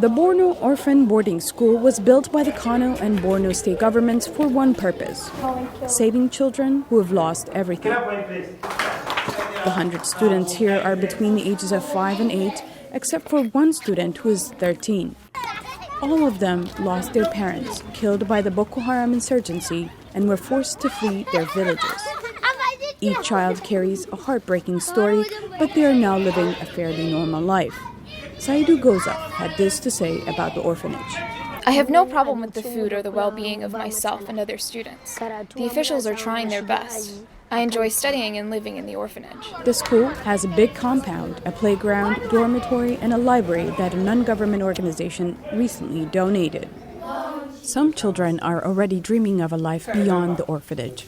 The Borno Orphan Boarding School was built by the Kano and Borno state governments for one purpose: saving children who have lost everything. The 100 students here are between the ages of 5 and 8, except for one student who is 13. All of them lost their parents, killed by the Boko Haram insurgency, and were forced to flee their villages. Each child carries a heartbreaking story, but they are now living a fairly normal life. Saidu Goza had this to say about the orphanage. I have no problem with the food or the well-being of myself and other students. The officials are trying their best. I enjoy studying and living in the orphanage. The school has a big compound, a playground, dormitory, and a library that a non-government organization recently donated. Some children are already dreaming of a life beyond the orphanage.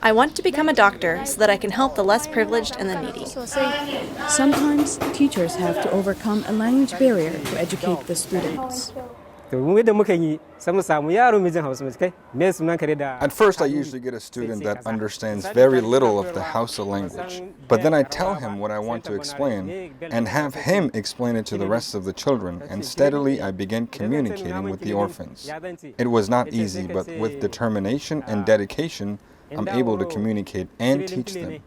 I want to become a doctor so that I can help the less privileged and the needy. Sometimes teachers have to overcome a language barrier to educate the students. At first, I usually get a student that understands very little of the Hausa language, but then I tell him what I want to explain and have him explain it to the rest of the children, and steadily I begin communicating with the orphans. It was not easy, but with determination and dedication, I'm able to communicate and teach them.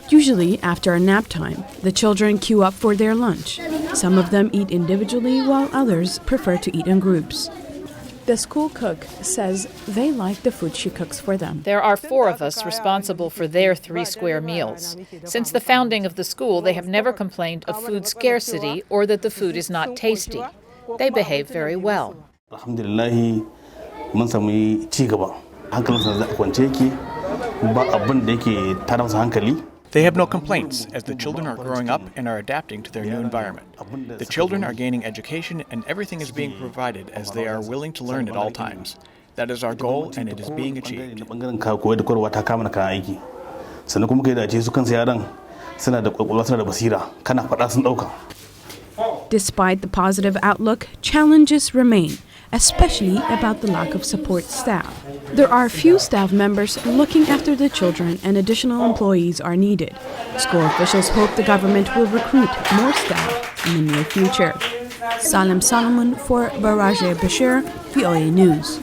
Usually, after a nap time, the children queue up for their lunch. Some of them eat individually, while others prefer to eat in groups. The school cook says they like the food she cooks for them. There are 4 of us responsible for their 3 square meals. Since the founding of the school, they have never complained of food scarcity or that the food is not tasty. They behave very well. They have no complaints, as the children are growing up and are adapting to their new environment. The children are gaining education and everything is being provided as they are willing to learn at all times. That is our goal and it is being achieved. Despite the positive outlook, challenges remain, especially about the lack of support staff. There are few staff members looking after the children and additional employees are needed. School officials hope the government will recruit more staff in the near future. Salem Solomon for Baraje Bashir, VOA News.